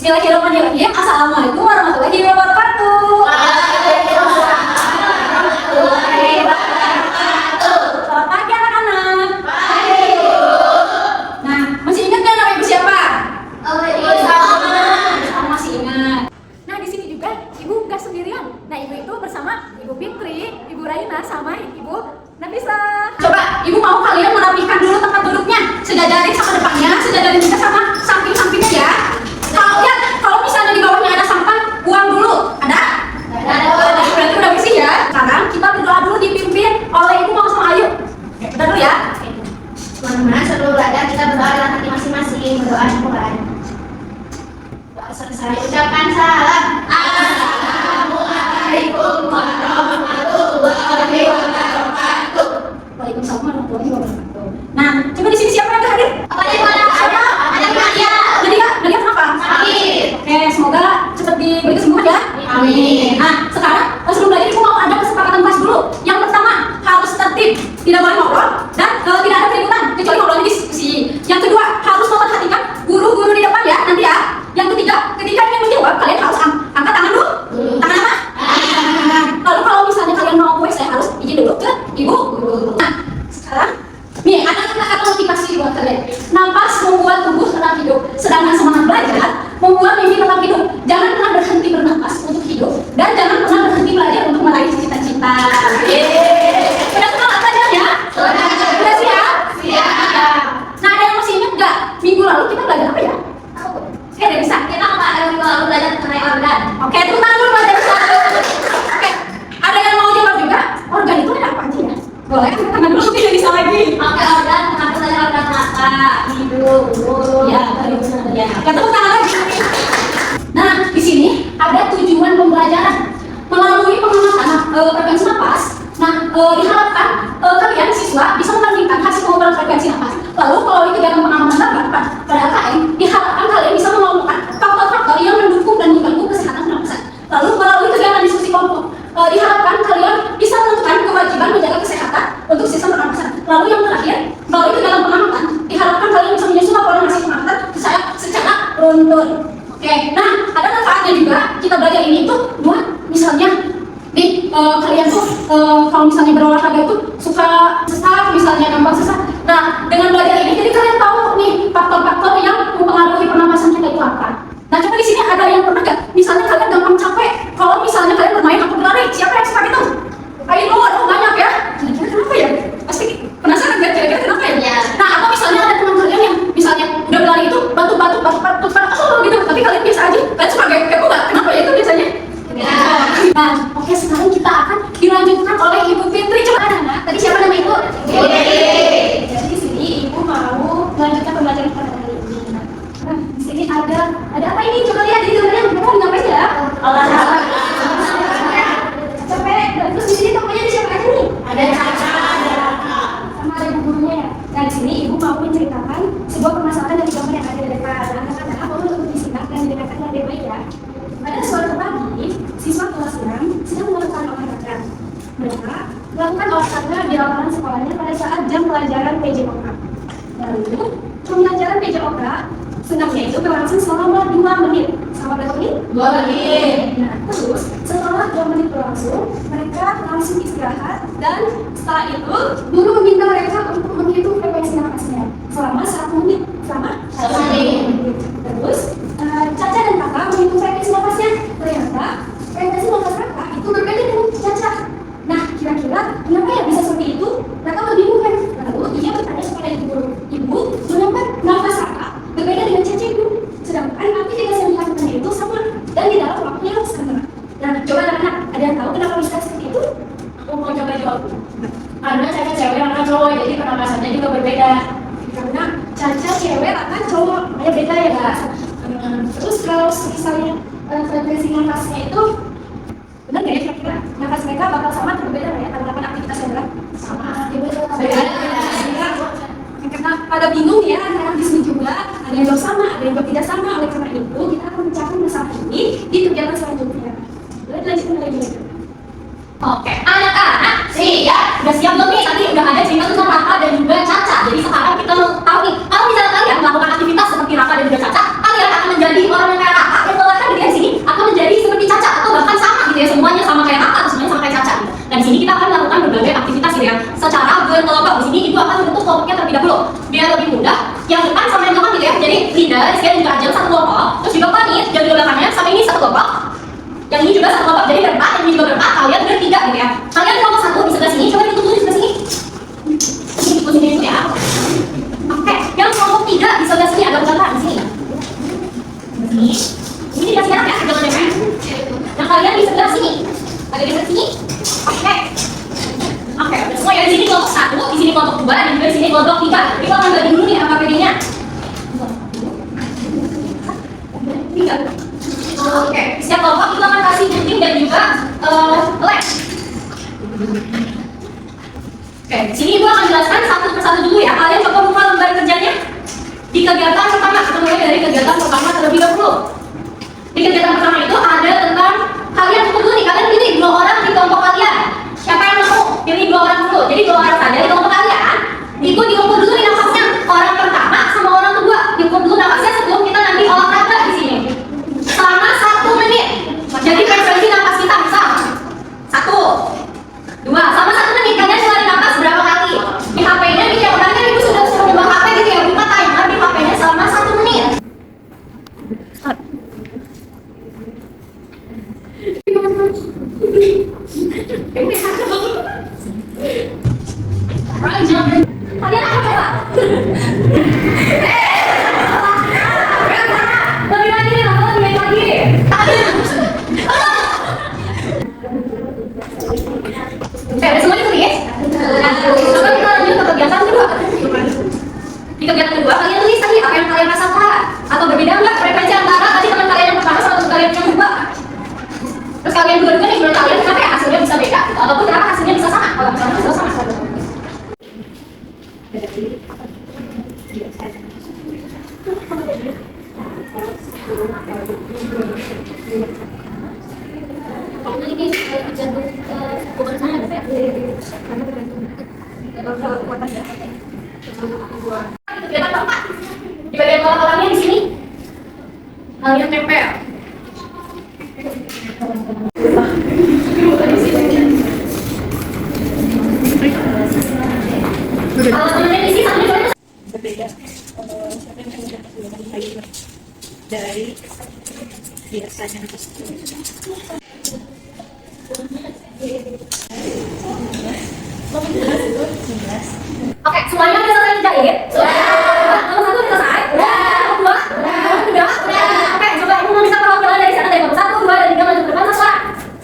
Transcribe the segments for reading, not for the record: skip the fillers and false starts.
Bismillahirrahmanirrahim. Assalamualaikum warahmatullahi wabarakatuh. Waalaikumsalam warahmatullahi wabarakatuh. Selamat pagi anak-anak. Pagi, Bu. Nah, masih ingat kan nama ibu siapa? Sama. Masih ingat. Nah, di sini juga ibu nggak sendirian. Nah, ibu itu bersama Ibu Fitri, Ibu Raina, sama Ibu Nafisa. Coba ibu mau kalian merapikan dulu tempat duduknya, sejajarin sama depannya, sejajarin juga sama samping-sampingnya ya. Kalau misalnya di bawahnya ada sampah, buang dulu. Ada? Ada. Berarti udah bersih ya. Sekarang kita berdoa dulu dipimpin oleh Ibu Mama sama Ayu. Kita dulu ya. Teman-teman, sebelum belajar kita berdoa dalam hati masing-masing. Berdoa dimulai. Doa selesai, ucapkan salam. Assalamualaikum warahmatullahi wabarakatuh. Waalaikumsalam warahmatullahi wabarakatuh. Nah, coba di sini siapa yang hadir? Apa nih, Bu? Ada Maria. Nadia kenapa? Sakit. Oke, semoga cepat diberi kesembuhan ya. Amin. Nah, sekarang sebelum belajar ibu mau ada kesepakatan kelas dulu. Yang pertama, harus tertib, tidak boleh ngobrol dan tidak ada keributan kecuali ngobrolnya diskusi. Yang kedua, harus memperhatikan guru-guru di depan ya nanti ya. Yang ketiga, ketika ingin menjawab kalian harus angkat tangan dulu. Tangan apa? Lalu kalau misalnya kalian mau kuis, saya harus izin dulu ke ibu. Nah, sekarang nih ada kata-kata motivasi buat kalian. Nafas membuat tubuh tetap hidup, sedangkan semangat belajar membuat mimpi tetap hidup. Jangan pernah berhenti bernafas untuk hidup dan jangan pernah berhenti belajar untuk meraih cita-cita. Udah semangat belajar ya? Udah siap? Siap. Nah, ada yang masih ingat nggak minggu lalu kita belajar apa ya? Ada bisa? Kita minggu lalu belajar mengenai organ. Oke, tepuk tangan dulu buat yang bisa. Oke, ada yang mau jawab juga? Organ itu ada apa aja ya? Boleh, angkat tangan dulu, tidak bisa lagi. Oke, organ, kenapa belajar organ mata, hidung, mulut. Ya, tadi benar ya. Oke, tepuk tangan lagi. Nah, di sini ada tujuan pembelajaran melalui pengamatan frekuensi napas. Nah, diharapkan kalian siswa bisa membandingkan hasil pengukuran frekuensi napas. Lalu melalui kegiatan pengamatan terbatas pada KM, diharapkan kalian bisa mengelompokkan faktor-faktor yang mendukung dan mengganggu kesehatan pernapasan. Lalu melalui kegiatan diskusi kelompok, diharapkan kalian bisa menentukan kewajiban menjaga kesehatan untuk sistem pernapasan. Lalu yang terakhir, melalui kegiatan pengamatan, diharapkan kalian bisa menyusun laporan hasil pengamatan secara runtun. Oke, nah ada manfaatnya juga kita belajar ini itu buat misalnya nih kalian tuh kalau misalnya berolahraga itu suka sesak, misalnya gampang sesak. Nah, dengan belajar ini jadi kalian tahu nih faktor-faktor yang mempengaruhi pernapasan kita itu apa. Nah, coba di sini ada yang pernah nggak? Misalnya kalian gampang capek. Kalau misalnya kalian bermain atau berlari, siapa yang suka gitu? Ayo, aduh banyak ya. Kira-kira kenapa ya? Pasti penasaran nggak? Kira-kira kenapa ya? Ya. Nah, atau misalnya ada teman kalian yang misalnya udah berlari itu batuk-batuk gitu, tapi kalian biasa aja. Kalian suka kepo nggak? Kenapa ya itu biasanya? Ya. Nah, oke, sekarang kita akan dilanjutkan oleh Ibu Fitri. Coba anak-anak, tadi siapa nama Ibu? Jadi di sini Ibu mau melanjutkan pembelajaran pada hari ini. Nah, di sini ada apa ini? Coba lihat di gambarnya. Mereka ngapain ya? Olahraga. Capek. Terus di sini tokonya ada siapa aja nih? Ada Caca, ada Raka. Sama ada ibu gurunya ya. Nah, di sini Ibu mau menceritakan sebuah permasalahan dari gambar yang ada di depan. Anak-anak mohon untuk disimak dan didengarkan dengan baik ya. Pada suatu pagi, siswa kelas 6 sedang melakukan olahraga. Mereka melakukan olahraga di lapangan sekolahnya pada saat jam pelajaran PJOK. Lalu, pembelajaran PJOK senangnya itu berlangsung selama 2 menit. Selama berapa menit? 2 menit. Nah, terus setelah 2 menit berlangsung, mereka langsung istirahat dan setelah itu guru meminta mereka untuk menghitung frekuensi nafasnya selama 1 menit. Selama 1 menit. Terus Caca dan Kakak menghitung frekuensi nafasnya. Ternyata frekuensi nafas Kakak itu berbeda dengan Caca. Nah, kira-kira kenapa ya bisa seperti itu? Kakak bingung kan? Lalu ia bertanya kepada ibu guru. Ibu, mengapa nafas Kakak berbeda dengan Caca Ibu? Sedangkan aktivitas yang dilakukannya itu sama dan di dalam waktu yang sama. Nah, coba anak-anak, ada yang tahu kenapa bisa seperti itu? Aku mau coba jawab. Karena Caca cewek, Raka cowok, jadi pernapasannya juga berbeda. Karena Caca cewek akan cowok, ya beda ya Kak. Terus kalau misalnya frekuensi nafasnya itu benar nggak ya kira-kira nafas mereka bakal sama atau berbeda nggak ya kalau melakukan aktivitas yang berat? Sama, ya beda. Karena pada bingung ya, anak-anak di sini juga ada yang jawab sama, ada yang jawab tidak sama. Oleh karena itu kita akan mencari masalah ini di kegiatan selanjutnya. Lanjutkan lagi. Oke, anak-anak siap. Udah siap belum nih? Tadi udah ada cerita tentang Raka dan juga Caca. Jadi sekarang kita mau tahu nih, kalau misalnya kalian melakukan aktivitas seperti Raka dan juga Caca, kalian akan menjadi orang yang kayak Raka biar lebih mudah. Yang depan sama yang belakang gitu ya. Jadi Linda, Rizky dan juga Ajeng satu kelompok. Terus juga Fanny dan juga belakangnya sama ini satu kelompok. Yang ini juga satu kelompok. Jadi berempat, yang ini juga berempat. Kalian bertiga gitu ya. Kalian kelompok satu di sebelah sini. Coba ditutup dulu di sebelah sini. Ini posisinya itu ya. Oke, yang kelompok 3 di sebelah sini agak jauh di sini. Ini dikasih merah ya, jangan merah. Nah kalian di sebelah sini, ada di sebelah sini. Oke, oke, udah semua ya. Di sini kelompok 1, di sini kelompok 2, dan juga di sini kelompok 3. Jadi kita akan bagi dulu nih AKPD-nya. 3. Oke, setiap kelompok kita akan kasih gunting dan juga lem. Oke, di sini ibu akan jelaskan satu persatu dulu ya. Kalian coba buka lembar kerjanya. Di kegiatan pertama, kita mulai dari kegiatan pertama terlebih dahulu. Di kegiatan pertama itu ada tentang kalian tutup dulu nih, kalian pilih 2 orang di kelompok kalian. Siapa yang mau? Pilih 2 orang dulu. Jadi 2 orang saja di kelompok kalian. Itu diukur dulu nih nafasnya. Orang pertama sama orang kedua diukur dulu nafasnya sebelum kita nanti olahraga di sini. Selama 1 menit. Jadi frekuensi nafas kita misal 1, 2, sama 1 menit kalian keluarin nafas berapa kali? Di HP-nya nih yang orangnya ibu sudah suruh buka HP gitu ya, buka timer di HP-nya selama 1 menit. Kalian apa coba? Lebih lagi nih, lebih lagi. Udah semua ditulis? Coba kita lanjut ke kegiatan kedua. Di kegiatan kedua kalian tulis tadi apa yang kalian rasakan atau berbeda nggak frekuensi antara tadi teman kalian yang pertama sama teman kalian yang kedua. Terus kalian dua-dua nih menurut kalian kenapa ya hasilnya bisa beda gitu? Ataupun kenapa hasilnya bisa sama? Kalau misalnya bisa sama. Kegiatan keempat di bagian kolam-kolamnya di sini kalian tempel. Kalau temennya di sini sambil berbeda dari biasanya. Oke, semuanya udah selesai dijahit? Sudah. Nomor 1 udah selesai? Udah. Nomor 2? Udah. Oke, coba ibu mau bisa perwakilan dari sana dari nomor 1, 2, dan 3 maju ke depan sesuai.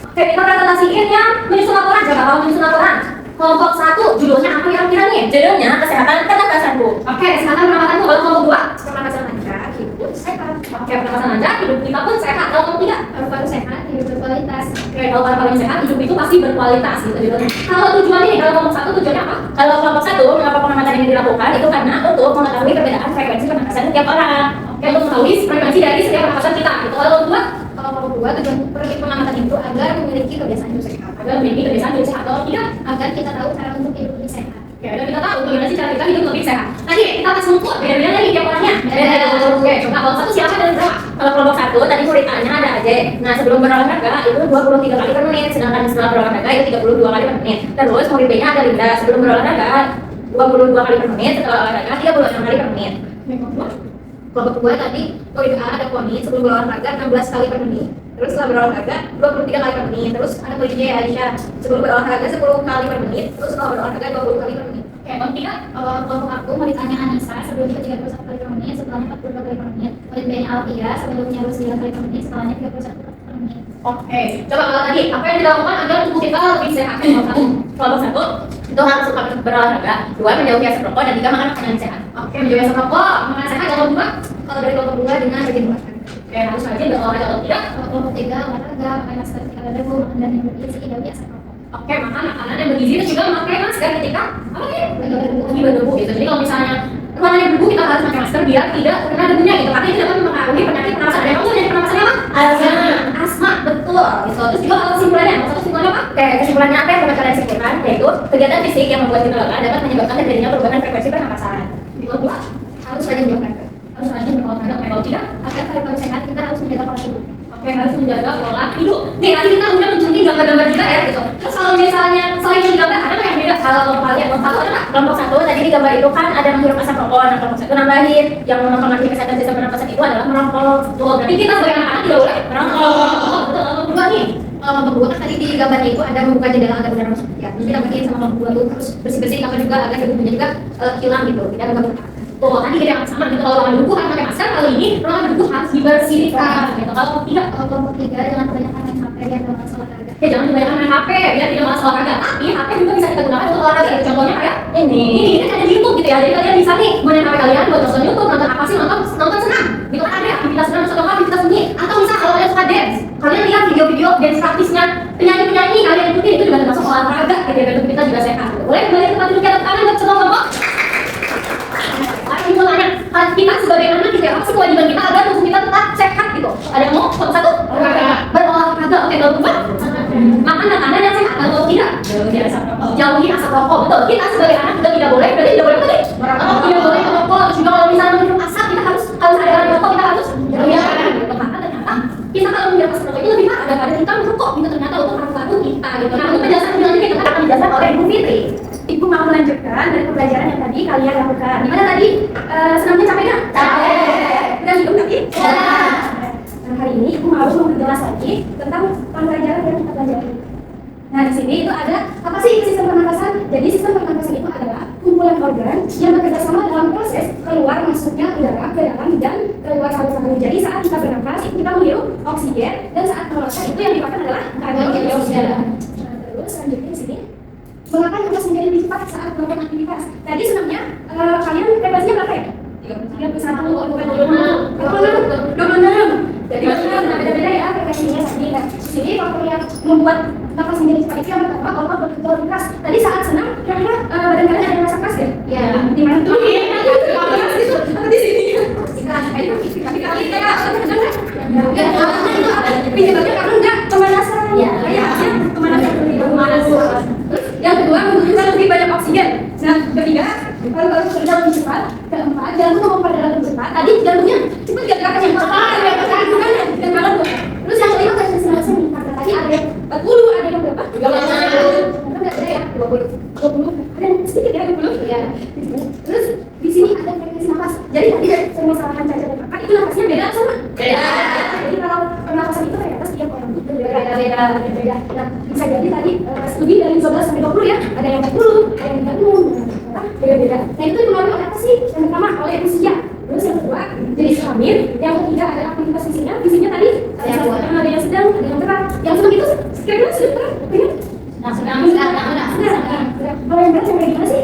Oke, kita presentasiin yang menyusun laporan. Coba kalau menyusun laporan. Kelompok 1, judulnya apa kira-kira nih? Judulnya kesehatan pernapasan Bu. Oke, kesehatan pernapasan Bu. Kalau kelompok 2, pernapasan lancar, hidup sehat. Oke, pernapasan lancar, hidup kita pun sehat. Kalau kelompok 3, paru-paru sehat, hidup berkualitas. Oke, kalau paru-paru sehat, hidup itu pasti berkualitas gitu judulnya. Kalau tujuannya nih, kalau kelompok 1 tujuannya apa? Kalau kelompok 1, mengapa pengamatan ini dilakukan? Itu karena untuk mengetahui perbedaan frekuensi pernapasan setiap orang. Oke, untuk mengetahui frekuensi dari setiap pernapasan kita. Gitu. Kalau kelompok 2, tujuan pengamatan itu agar memiliki kebiasaan hidup sehat. Agar memiliki kebiasaan hidup sehat. Kalau tidak, agar kita tahu cara untuk hidup lebih sehat. Oke, agar kita tahu bagaimana sih cara kita hidup lebih sehat. Tadi kita akan mengukur beda-beda dari tiap orangnya. Oke, coba kelompok 1 siapa dan berapa? Kalau kelompok 1 tadi muridnya ada aja. Nah, sebelum berolahraga itu 23 kali per menit, sedangkan setelah berolahraga itu 32 kali per menit. Terus murid B-nya ada Linda, sebelum berolahraga 22 kali per menit, setelah olahraga 36 kali per menit. Kelompok 2 tadi murid A ada Poni, sebelum berolahraga 16 kali per menit. Terus setelah berolahraga 23 kali per menit. Terus ada murid J Aisyah, sebelum berolahraga 10 kali per menit. Terus setelah berolahraga 20 kali per menit. Oke, kelompok 3, kelompok aku muridnya Anissa, sebelumnya 31 kali per menit, setelahnya 42 kali per menit. Murid B-nya Alfia, sebelumnya 29 kali per menit, setelahnya 31 kali per menit. Oke, coba kalau tadi apa yang dilakukan agar tubuh kita lebih sehat? Kelompok 1 itu harus suka berolahraga, 2 menjauhi asap rokok, dan 3 makan makanan sehat. Oke, menjauhi asap rokok, makanan sehat. Kelompok 2, kalau dari kelompok 2 dengan rajin olahraga. Oke, harus rajin berolahraga. Kalau tidak, kelompok 3 olahraga, pakai masker ketika berdebu, dan yang bergizi, jauhi asap rokok. Oke, makan makanan yang bergizi dan juga memakai masker ketika apa nih? Lagi berdebu gitu. Jadi kalau misalnya ruangannya berdebu, kita harus pakai masker biar tidak kena debunya gitu. Karena itu dapat mempengaruhi penyakit pernapasan. Ada yang penyakit pernapasannya apa? Asma, betul. Gitu. Terus juga kalau kesimpulannya, kesimpulannya apa? Oke, kesimpulannya apa yang dapat kalian simpulkan? Yaitu kegiatan fisik yang membuat kita lelah dapat menyebabkan terjadinya perubahan frekuensi pernapasan. Yang kedua, harus rajin berolahraga. Harus rajin berolahraga. Kalau tidak, agar paru-paru sehat, kita harus menjaga pola hidup. Oke, harus menjaga pola hidup. Nih, nanti kita udah menunjukin gambar-gambar juga ya gitu. Terus kalau misalnya selain gambar, ada nggak yang beda? kalau kalian mau tahu ada kelompok 1 tadi di gambar itu kan ada menghirup asap rokok. Nah, kelompok 1 nambahin yang mempengaruhi kesehatan sistem pernapasan itu adalah merokok. Tuh, berarti kita sebagai anak-anak tidak boleh merokok. Betul, kedua nih. Kelompok 2 kan tadi di gambarnya itu ada membuka jendela agar udara masuk. Ya, jadi kita bikin sama kelompok 2 tuh terus bersih-bersih kamar juga agar debunya juga hilang gitu, tidak mengganggu. Tuh, tadi kita yang sama gitu, kalau ruangan debu harus pakai masker, kali ini ruangan debu harus dibersihkan gitu. Kalau kelompok 3 jangan kebanyakan main HP ya, kalau masalah olahraga. Ya jangan kebanyakan main HP ya, tidak masalah olahraga. Tapi HP juga bisa kita gunakan untuk olahraga. Contohnya kayak ini kan ada di YouTube gitu ya. Jadi kalian bisa nih gunain HP kalian buat nonton YouTube, nonton apa sih, nonton senam. Gitu kan ada aktivitas senam atau aktivitas seni. Atau misal kalau kalian suka dance, kalian lihat video-video dance praktisnya penyanyi-penyanyi, kalian ikutin, itu juga termasuk olahraga gitu ya, untuk kita juga sehat. Boleh kembali ke tempat duduk kita tangan buat semua kelompok. Ini mau tanya, kita sebagai anak gitu ya, apa sih kewajiban kita agar tubuh kita tetap sehat gitu? Ada yang mau? Satu? Berolahraga. Oke, kalau kedua, makan makanan yang sehat. Kalau tidak, jauhi asap rokok. Betul, kita sebagai anak juga tidak boleh, berarti tidak boleh apa nih? Tidak boleh merokok. Juga kalau misalnya menghirup asap, kita harus ada rokok, kita harus jauhi gitu. Maka ternyata kita kalau menghirup asap rokok itu lebih parah daripada kita merokok. Itu ternyata untuk paru-paru kita gitu. Nah, untuk penjelasan lebih lanjut kita akan dijelaskan oleh Ibu Fitri. Ibu mau melanjutkan dari pembelajaran yang tadi kalian lakukan. Gimana tadi? Senamnya capek nggak? Capek. Udah hidup tadi? Sudah. Nah, hari ini Ibu mau memperjelas lagi tentang pembelajaran yang kita pelajari. Nah, di sini itu ada apa sih sistem pernapasan? Jadi sistem pernapasan itu adalah kumpulan organ yang bekerja sama dalam proses keluar masuknya udara ke dalam dan keluar saluran. Jadi saat kita bernapas itu kita menghirup oksigen dan saat mengeluarkan itu yang dimakan adalah karbon dioksida. Nah, terus selanjutnya di sini. Mengapa nafas menjadi lebih cepat saat melakukan aktivitas? Tadi senamnya kalian frekuensinya berapa ya? 31, 26. Jadi beda-beda ya frekuensinya tadi. Nah, di sini faktor yang membuat nafas menjadi cepat itu yang pertama kalau bekerja lebih keras. Tadi saat senam kira-kira badan kalian ada yang merasa keras ya? Iya. Di mana tuh? Di sini. Tapi kali kayak penyebabnya karena enggak pemanasan. Iya. Pemanasan. Yang kedua, membutuhkan lebih banyak oksigen. Nah, ketiga, paru-paru bekerja lebih cepat. Keempat, jantung memperdalam lebih cepat. Tadi jantungnya cepat gak gerakan yang cepat, dan malam tuh. Terus yang kelima kan senang-senang meningkat. Tadi ada yang 40, ada yang berapa? 20. Mungkin nggak ada ya? 20. Ada yang sedikit ya 20. Ya. Terus di sini ada frekuensi nafas. Jadi tadi dari permasalahan cacar dan kakak itu nafasnya beda sama? Beda. Jadi kalau pernapasan itu ternyata setiap orang itu beda. Nah, bisa jadi tadi lebih dari 12 sampai 20 ya. Ada yang 40, ada yang 30. Beda-beda. Nah, itu dipengaruhi oleh apa sih? Yang pertama oleh usia. Terus yang kedua jenis kelamin. Yang ketiga ada aktivitas fisiknya. Fisiknya tadi ada yang sedang, ada yang berat. Yang sedang itu kira-kira sedang berat. Nah, sedang. Kalau yang berat yang kayak gimana sih?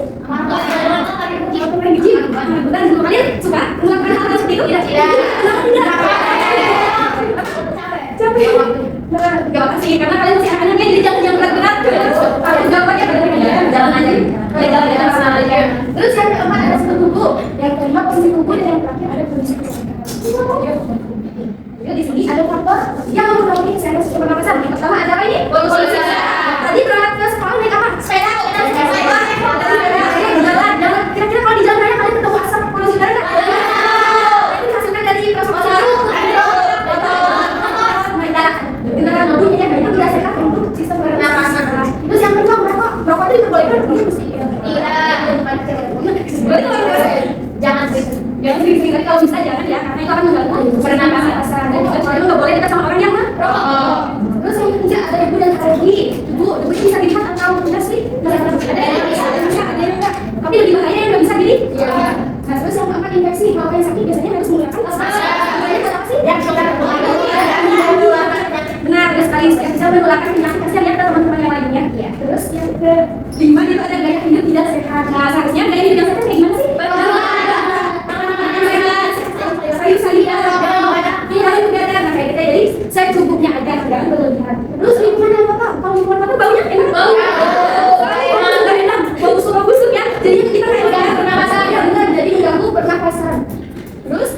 Waktu main gym. Bukan semua kalian suka melakukan hal seperti itu tidak? Tidak. Capek. Gak apa sih, karena kalian masih akan jadi jangan berat-berat. Jawabannya benar-benar jalan aja. Jalan aja. Terus yang keempat ada sistem tubuh. Yang kelima posisi tubuh dan yang terakhir ada kondisi kesehatan. Di sini ada faktor yang mempengaruhi kesehatan sistem pernapasan. Yang pertama ada apa ini? Polusi. Tadi berangkat ke sekolah naik apa? Sepeda. Jalan. Kira-kira kalau di jalan raya kalian ketemu asap polusi udara nggak? Itu dihasilkan dari transportasi. Kendaraan mobil yang banyak tidak sehat untuk sistem pernapasan. Terus yang kedua merokok itu diperbolehkan? Jangan sering-sering kalau bisa jangan ya, karena itu akan mengganggu pernapasan. Dan juga kalau nggak boleh dekat sama orang yang merokok. Terus yang ketiga ada debu dan alergi. Debu itu bisa dilihat atau enggak sih? Ada yang bisa, ada yang enggak. Tapi lebih bahaya yang nggak bisa dilihat. Nah, terus yang keempat infeksi. Kalau yang sakit biasanya harus menggunakan masker. Apa sih? Yang benar, ada sekali bisa menularkan penyakit. Kasihan lihat teman-teman yang lainnya. Terus yang kelima itu ada gaya hidup tidak sehat. Nah, seharusnya gaya hidup yang sehat kayak gimana sih? Saya cukupnya aja, jangan berlebihan. Terus lingkungan yang kotor, kalau lingkungan kotor baunya enak banget. Nggak enak, bau busuk ya. Jadi kita kayak pernapasan yang benar, jadi mengganggu pernapasan. Terus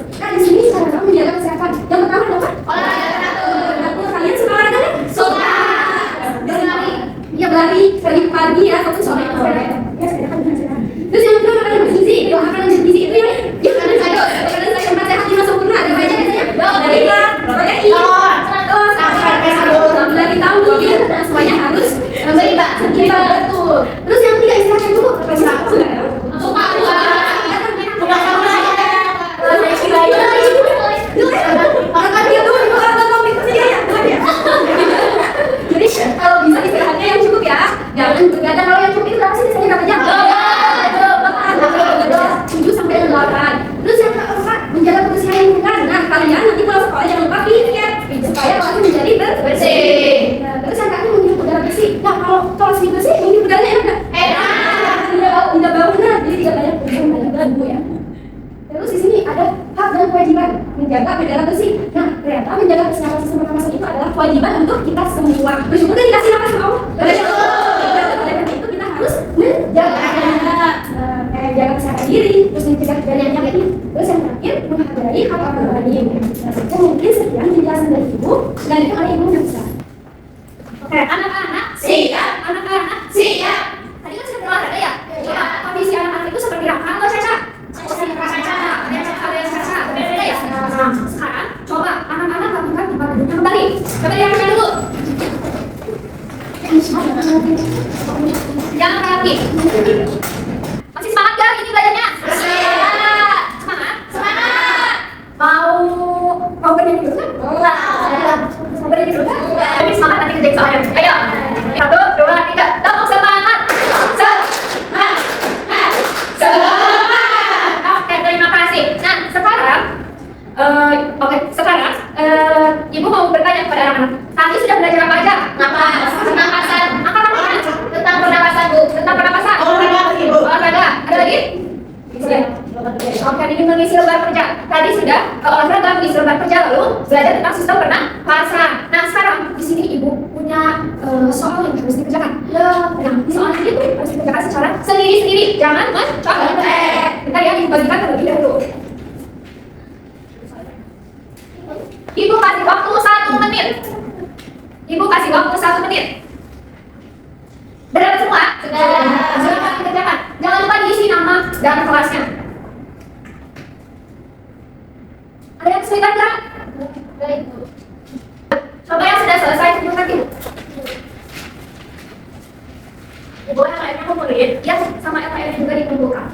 Terus di sini ada hak dan kewajiban menjaga bendera bersih. Nah, ternyata menjaga kesehatan sistem pernapasan itu adalah kewajiban untuk kita semua. Bersyukur kan dikasih nafas sama Allah. Bersyukur. Oleh karena itu kita harus menjaga kesehatan diri, terus mencegah dari yang negatif. Terus yang terakhir menghargai hak orang lain. Nah, mungkin sekian penjelasan dari ibu. Dan itu hal yang bisa. Oke, anak-anak siap. Anak-anak siap. Tadi kan sudah berolahraga ya? Coba kondisi anak-anak itu seperti apa? Atau Caca? Beda ya? Nah, sekarang coba anak-anak lakukan tempat duduknya kembali. Coba dilakukan dulu. Jangan rapi. Masih semangat gak ini belajarnya? Semangat. Semangat. Mau berdiri dulu kan? Mau berdiri dulu kan? Tapi semangat nanti kerjain soalnya. Ayo. 1, 2, 3. Tepuk semangat. Oke, terima kasih. Nah, sekarang ibu mau bertanya kepada anak-anak. Tadi sudah belajar apa aja? Pernapasan. Apa namanya? Tentang pernapasan, Bu. Tentang pernapasan. Olahraga. Ada lagi? Oke, ini mengisi lembar kerja. Tadi sudah olahraga, mengisi lembar kerja, lalu belajar tentang sistem pernapasan. Nah, sekarang di sini ibu punya soal yang harus dikerjakan. Nah, di soal ini tuh harus dikerjakan secara sendiri-sendiri. Jangan mencontek. Bentar ya, dibagikan terlebih dahulu. Ibu kasih waktu 1 menit. Ibu kasih waktu 1 menit. Sudah semua? Sudah. Silakan dikerjakan. Jangan lupa diisi nama dan kelasnya. Ada yang kesulitan nggak? Coba yang sudah selesai tunjukkan ibu. Ibu LKM-nya kumpulin. Ya, sama LKM-nya juga dikumpulkan.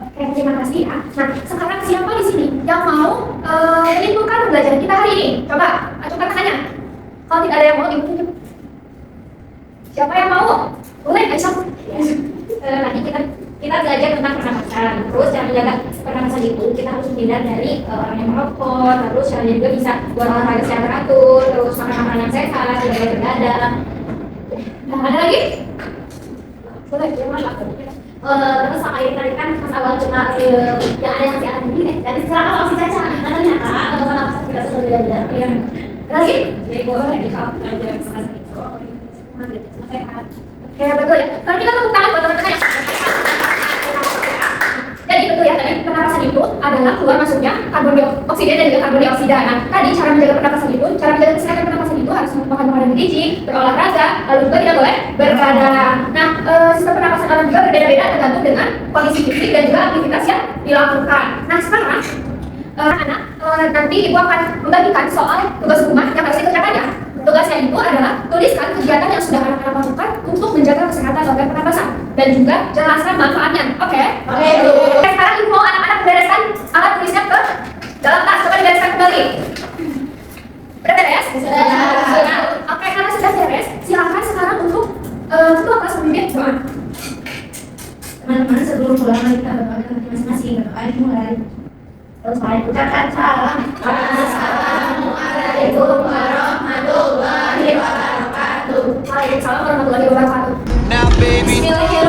Oke, terima kasih ya. Nah, sekarang siapa di sini yang mau menimbulkan pembelajaran kita hari ini? Coba, ajukan tangannya. Kalau tidak ada yang mau, ibu tunjuk. Siapa yang mau? Boleh, Aisyah. Nanti kita belajar tentang pernapasan. Terus cara menjaga pernapasan itu kita harus menghindar dari orang yang merokok. Terus caranya juga bisa berolahraga secara teratur. Terus makan makanan yang sehat, tidak bergadang. Nah, ada lagi? Boleh, ya maaf. Terus sama ini tadi kan pas awal cuma yang ada yang masih ada begini. Jadi sekarang kalau si Caca ternyata pernapasan kita sudah belajar. Yang lagi? Jadi boleh dikau belajar pernapasan itu. Oke, betul ya. Kalau kita tepuk tangan buat teman-teman ya. Jadi betul ya, tadi pernapasan itu adalah keluar masuknya karbon dioksida dan juga karbon dioksida. Nah, tadi cara menjaga pernapasan itu, cara menjaga kesehatan pernapasan itu harus makan makanan gizi, berolahraga, lalu juga tidak boleh bergadang. Nah, sistem pernapasan orang juga berbeda-beda tergantung dengan kondisi fisik dan juga aktivitas yang dilakukan. Nah, sekarang anak nanti ibu akan membagikan soal tugas rumah yang harus dikerjakan ya. Tugasnya itu adalah tuliskan kegiatan yang sudah anak-anak lakukan untuk menjaga kesehatan organ pernapasan dan juga jelaskan manfaatnya. Oke? Oke. Sekarang ibu mau anak-anak membereskan alat tulisnya ke dalam tas. Coba dibereskan kembali. Sudah beres? Sudah. Oke, karena sudah beres, silakan sekarang untuk ketua kelas memimpin doa. Teman-teman, sebelum pulang kita berdoa dengan masing-masing. Berdoa dimulai. Terus saya ucapkan salam. Assalamualaikum warahmatullahi wabarakatuh. Waalaikumsalam warahmatullahi wabarakatuh. Now, baby. Bismillahirrahmanirrahim.